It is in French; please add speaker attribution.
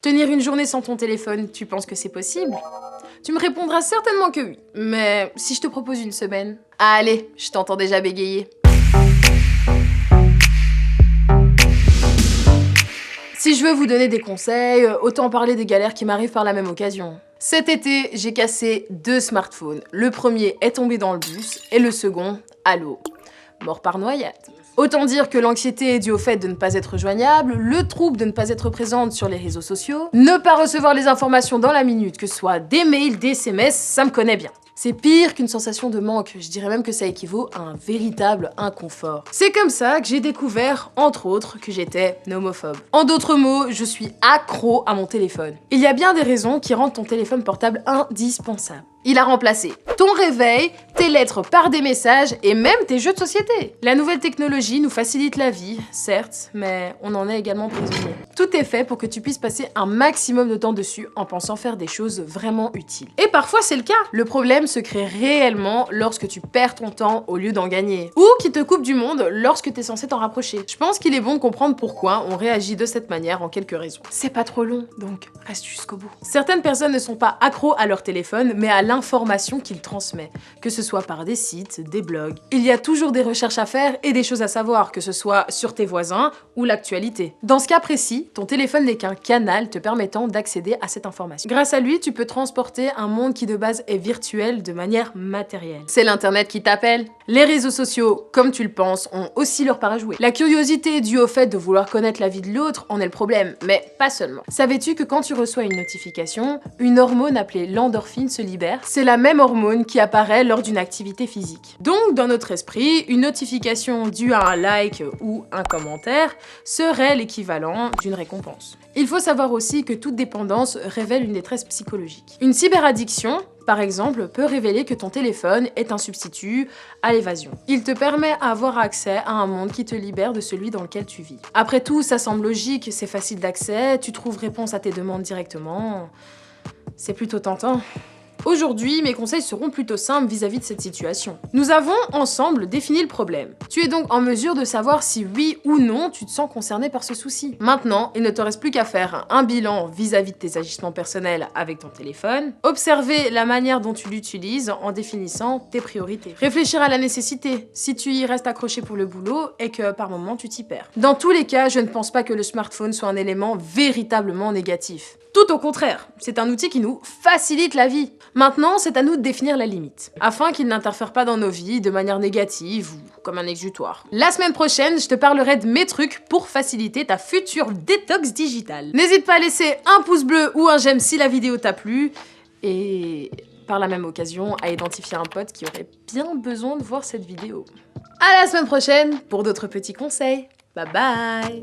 Speaker 1: Tenir une journée sans ton téléphone, tu penses que c'est possible? Tu me répondras certainement que oui, mais si je te propose une semaine? Allez, je t'entends déjà bégayer. Si je veux vous donner des conseils, autant parler des galères qui m'arrivent par la même occasion. Cet été, j'ai cassé 2 smartphones. Le premier est tombé dans le bus et le second à l'eau. Mort par noyade. Autant dire que l'anxiété est due au fait de ne pas être joignable, le trouble de ne pas être présente sur les réseaux sociaux, ne pas recevoir les informations dans la minute, que ce soit des mails, des SMS, ça me connaît bien. C'est pire qu'une sensation de manque, je dirais même que ça équivaut à un véritable inconfort. C'est comme ça que j'ai découvert, entre autres, que j'étais nomophobe. En d'autres mots, je suis accro à mon téléphone. Il y a bien des raisons qui rendent ton téléphone portable indispensable. Il a remplacé ton réveil, tes lettres par des messages et même tes jeux de société. La nouvelle technologie nous facilite la vie, certes, mais on en est également prisonnier. Tout est fait pour que tu puisses passer un maximum de temps dessus en pensant faire des choses vraiment utiles. Et parfois c'est le cas. Le problème se crée réellement lorsque tu perds ton temps au lieu d'en gagner. Ou qui te coupe du monde lorsque tu es censé t'en rapprocher. Je pense qu'il est bon de comprendre pourquoi on réagit de cette manière en quelques raisons. C'est pas trop long, donc reste jusqu'au bout. Certaines personnes ne sont pas accros à leur téléphone, mais à l'information qu'il transmet, que ce soit par des sites, des blogs. Il y a toujours des recherches à faire et des choses à savoir, que ce soit sur tes voisins ou l'actualité. Dans ce cas précis, ton téléphone n'est qu'un canal te permettant d'accéder à cette information. Grâce à lui, tu peux transporter un monde qui de base est virtuel de manière matérielle. C'est l'internet qui t'appelle. Les réseaux sociaux, comme tu le penses, ont aussi leur part à jouer. La curiosité due au fait de vouloir connaître la vie de l'autre en est le problème, mais pas seulement. Savais-tu que quand tu reçois une notification, une hormone appelée l'endorphine se libère? C'est la même hormone qui apparaît lors d'une activité physique. Donc, dans notre esprit, une notification due à un like ou un commentaire serait l'équivalent d'une récompense. Il faut savoir aussi que toute dépendance révèle une détresse psychologique. Une cyberaddiction, par exemple, peut révéler que ton téléphone est un substitut à l'évasion. Il te permet d'avoir accès à un monde qui te libère de celui dans lequel tu vis. Après tout, ça semble logique, c'est facile d'accès, tu trouves réponse à tes demandes directement. C'est plutôt tentant. Aujourd'hui, mes conseils seront plutôt simples vis-à-vis de cette situation. Nous avons ensemble défini le problème. Tu es donc en mesure de savoir si oui ou non tu te sens concerné par ce souci. Maintenant, il ne te reste plus qu'à faire un bilan vis-à-vis de tes agissements personnels avec ton téléphone, observer la manière dont tu l'utilises en définissant tes priorités. Réfléchir à la nécessité, si tu y restes accroché pour le boulot et que par moment tu t'y perds. Dans tous les cas, je ne pense pas que le smartphone soit un élément véritablement négatif. Tout au contraire, c'est un outil qui nous facilite la vie. Maintenant, c'est à nous de définir la limite, afin qu'il n'interfère pas dans nos vies de manière négative ou comme un exutoire. La semaine prochaine, je te parlerai de mes trucs pour faciliter ta future détox digitale. N'hésite pas à laisser un pouce bleu ou un j'aime si la vidéo t'a plu, et par la même occasion, à identifier un pote qui aurait bien besoin de voir cette vidéo. À la semaine prochaine pour d'autres petits conseils. Bye bye!